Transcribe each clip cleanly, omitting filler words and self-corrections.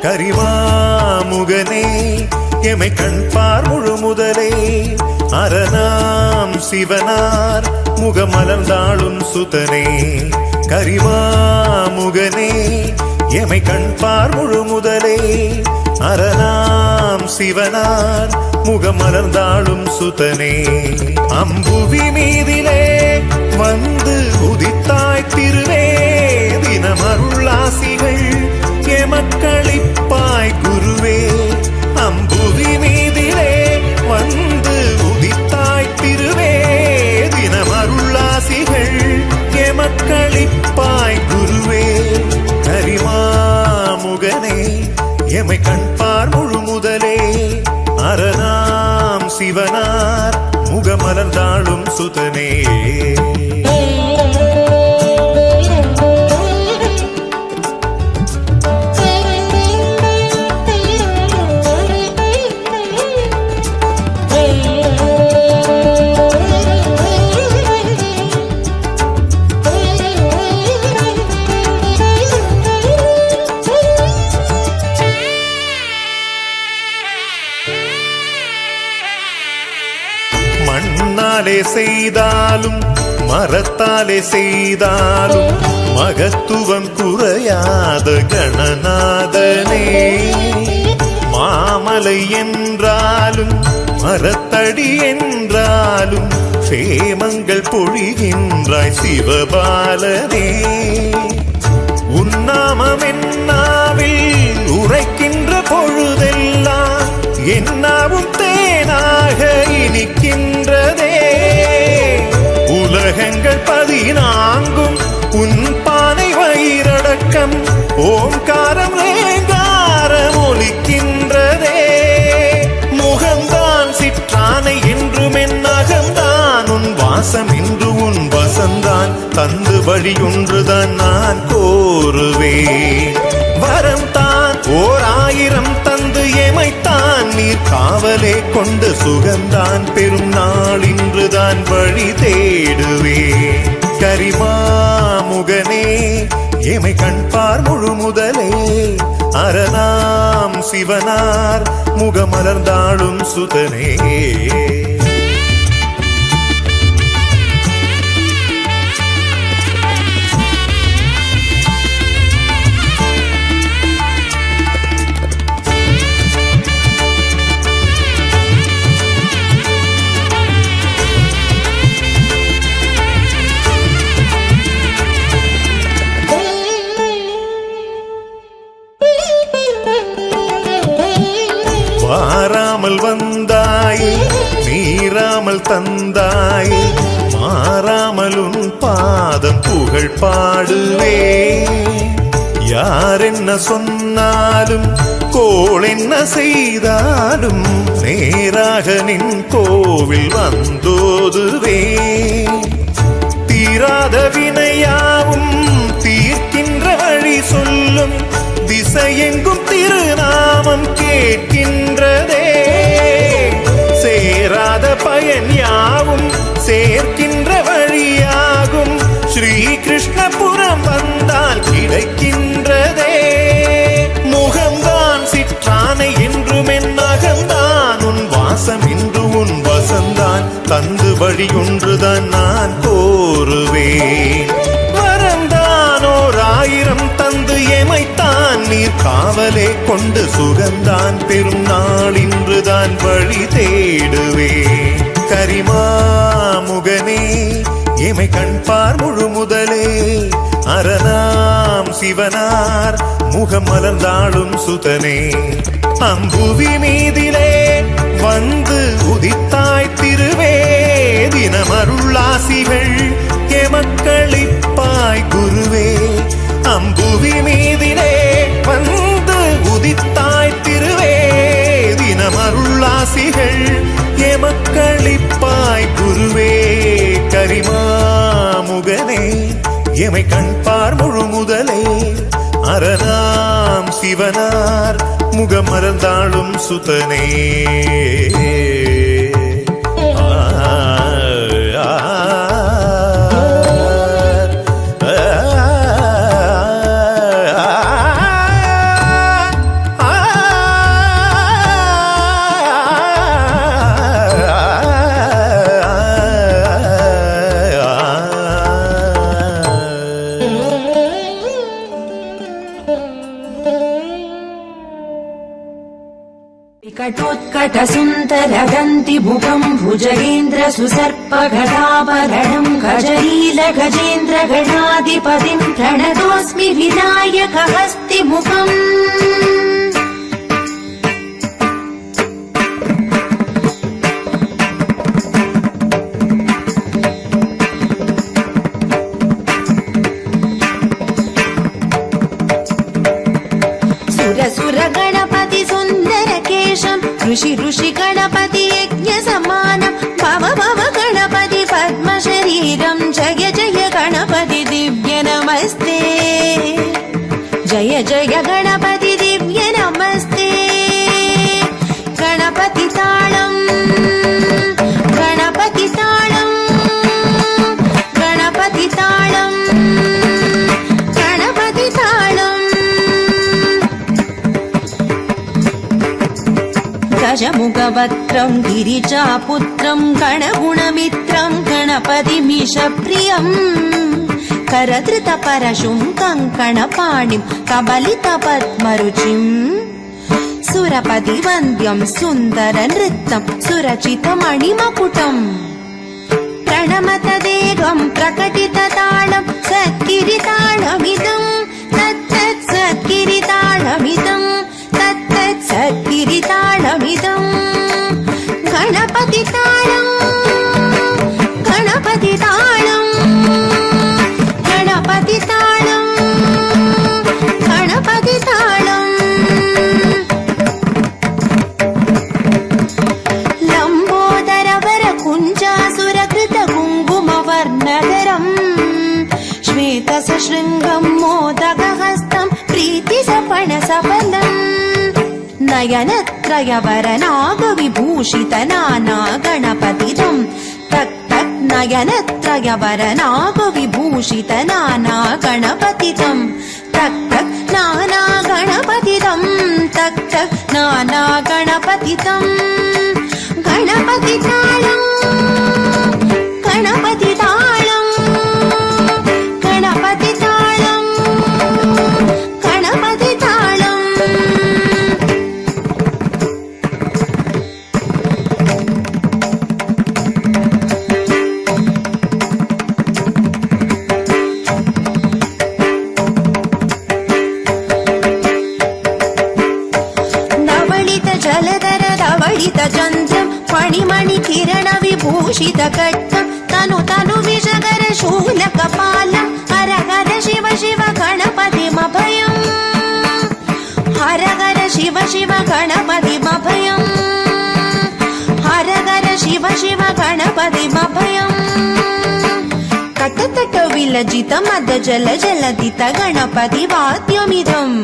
கரிமாமுகனே எமை கண்பார் முழு முதலே அரணாம் சிவனார் முகமலர்ந்தாளும் சுதனே கரிமாமுகனே எமை கண்பார் முழு முதலே அரணாம் சிவனார் முகமலர்ந்தாளும் சுதனே அம்புவி மீதிலே வந்து உதித்தாய் திருவே தினமருளாசிகள் எமக்களிப்பாய் குருவே அம்புவி மீதிலே வந்து உதித்தாய் திருவே தினமருளாசிகள் எமக்களிப்பாய் குருவே கரிமாமுகனே எமை கண்பார் முழு முதலே அரணாம் சிவனார் முகமலர்ந்தாளும் சுதனே மண்ணாலே செய்தாலும் மரத்தாலே செய்தாலும் மகத்துவம் குறையாத கணநாதனே மாமலை என்றாலும் மரத்தடி என்றாலும் சேமங்கள் பொழிகின்றாய் சிவபாலனே உன்னாமம் என்னாவில் உரைக்கின்ற பொழுதெல்லாம் என்னாவும் தேனாக இனிக்கின்றதே உலகங்கள் 14 உன் பானை வயிறடக்கம் ஓம்காரம் ரேங்காரம் ஒலிக்கின்றதே முகம்தான் சிற்றானை என்றும் என் அகம்தான் உன் வாசம் என்று உன் வசந்தான் தந்து வழியொன்றுதான் நான் கோருவேன் வரம் தான் 1000 தந்து எமைத்தான் நீர் காவலே கொண்டு சுகந்தான் பெரும் நாள் இன்றுதான் வழி தேடுவே கரிமாமுகனே எமை கண்பார் முழு முதலே அரணாம் சிவனார் முகமலர்ந்தாளும் சுதனே வாராமல் வந்தாய் நீராமல் தந்தாய் மாறாமல் உன் பாதம் புகழ் பாடுவே யார் என்ன சொன்னாலும் கோள் என்ன செய்தாலும் நேராக நின் கோவில் வந்தோதுவே தீராத வினையாவும் தீர்க்கின்ற வழி சொல்லும் திசையெங்கும் திருநாமம் கேட்கின்றதே சேராத பயன் யாவும் சேர்க்கின்ற வழியாகும் ஸ்ரீ கிருஷ்ணபுரம் வந்தால் கிடைக்கின்றதே முகம்தான் சிற்றானை என்றும் என் அகம்தான் உன் வாசம் என்று உன் வசந்தான் தந்து வழியொன்றுதான் நான் கோருவேன் வரந்தான் 1000 தந்து எமைத்தான் நீர் காவலே கொண்டு சுகந்தான் பெரும் நாள் இன்றுதான் வழி தேடுவே கரிமாமுகனே எமை கண்பார் முழு முதலே அரணாம் சிவனார் முகமலர்ந்தாளும் சுதனே அம்புவி மீதிலே வந்து உதித்தாய் திருவே தினமருளாசிகள் எமக்களிப்பாய் குருவே அம்புவி மீதிலே வந்து உதித்தாய் திருவே தினமருளாசிகள் எமக்களிப்பாய் குருவே கரிமாமுகனே எமை கண்பார் முழு முதலே அரணாம் சிவனார் முகமலர்ந்தாளும் சுதனே विकटोत्कटसुन्दरदन्तिमुखम् भुजगेन्द्र सुसर्पगदाभरणम् गजनील गजेन्द्र गणाधिपतिम् प्रणतोऽस्मि विनायकहस्तिमुखम् सुर गणपति सुन्दर केशम् ऋषि ऋषि गणपति यज्ञ समानम् भव भव गणपति पद्म शरीरम् जय जय गणपति दिव्य नमस्ते जय जय गणपति दिव्य नमस्ते गणपति ताळम् गणपति ताळम् गणपति ताळम् गणपति ताळम् गजमुखवक्त्रम् गिरिजापुत्रम् गणगुणमित्रम् गणपतिमीशप्रियम् करधृतपरशुम् कङ्कणपाणिम् कबलितपद्मरुचिम् सुरपतिवन्द्यम् सुन्दरनृत्यम् सुरचितमणिमकुटम् प्रणमतदेहम् प्रकटितताळम् सद्गिरिताळमिदम् तत्तत् सद्गिरिताळमिदम् तत्तत् सद्गिरिताळमिदम् गणपति ताळम् गणपति ताळम् गणपति ताळम् गणपति ताळम् लम्बोदरवर कुञ्जासुरकृत कुङ्कुमवर्णधरम् श्वेतसशृङ्गम् मोदकहस्तम् प्रीतिसपणसफलम् नयनत्रयवरनागविभूषित नाना गणपतिदम् तक् तक् नयनत्रयवरनागविभूषित नाना गणपतिदम् तक् तक् नाना गणपतिदम् तक् तक् नाना गणपतिदम् गणपति ताळम् गणपति ताळम् गणपति ताळम् गणपति ताळम् नवलित जलधर धवलित चन्द्रम् मणिमणि किरण विभूषित कट्टम् तनु तनु विजगर शूलकपालम् हर हर शिव शिव गणपतिमभयम् हर हर शिव शिव गणपतिमभयम् हर हर शिव शिव गणपतिमभयम् कटतट विलजित मद जल जलदित गणपति वाद्यमिदम्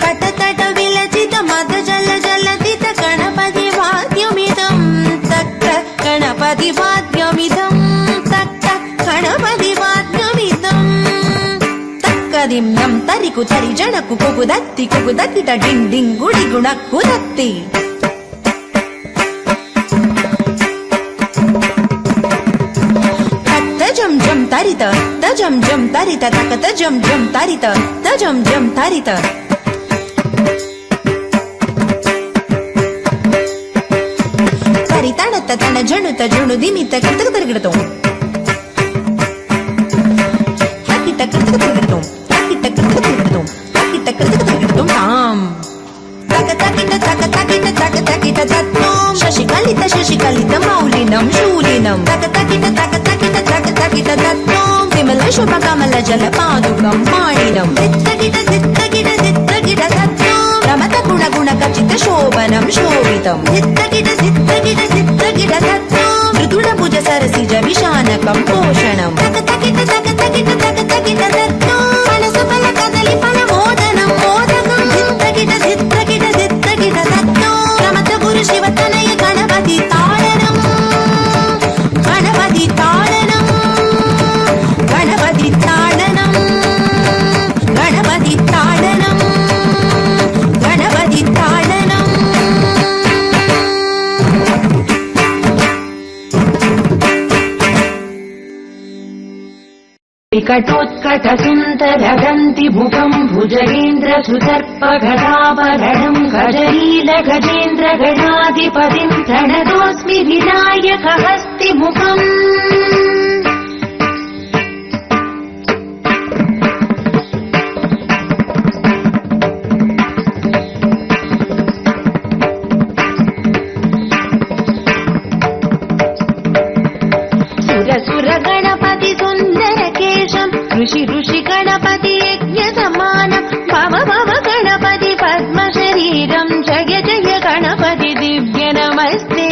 कटतट विलजित मद जल जलदित गणपति वाद्यमिदम् तक्क गणपति वाद्यमिदम् तक्क गणपति वाद्यमिदम् तक्कदिम्यम् तरिकु तरि जणकु कुकुदत्ति कुकुदत्तिट डिङ् डिङ् गुडि गुणक्कुदत्ति तजं जं तरित तजं जं तरित तक तजं जं तरित तजं जं तरित तरितणत तण जणुत जणु दिमित कृतक तिरगिडतो तकिट कृतक तिरगिडतो तकिट कृतक तिरगिडतो तकिट कृतक तिरगिडतो ताम तक तकिट तक तकिट तक तकिट तत्तो शशिकलित मौलिनं शूलिनं तक तकिट तक तकिट तक तकिट तत्तो विमल शुभकमल जलपादुकं पाणिनं दित्तकिट दित्तकिट दित्तकिट तत्तो रमत गुण गुण कचित शोभनं शोभितं दित्तकिट दित्तकिट दित्तकिट तत्तो मृदुल भुज सरसिज विशानकं पोषणं तक तकिट तक तकिट तक तकिट तत्तो फलसु फल कदलि फल मोदनं मोदकं दित्तकिट दित्तकिट दित्तकिट तत्तो रमत गुरु शिव तनय गणपति ताळनं गणपति ताळनं गणपति ताळनं गणपति ताळनं गणपति ताळनं विकटोत्कटसुन्दरगन्तिमुखम् भुजगेन्द्रसुदर्पगदाभरणम् गजलीलगजेन्द्रगणाधिपतिम् प्रणतोऽस्मि विनायकहस्तिमुखम् गणपति सुन्दर केशम् ऋषि ऋषि गणपति यज्ञ समानम् भव भव गणपति पद्म शरीरम् जय जय गणपति दिव्य नमस्ते।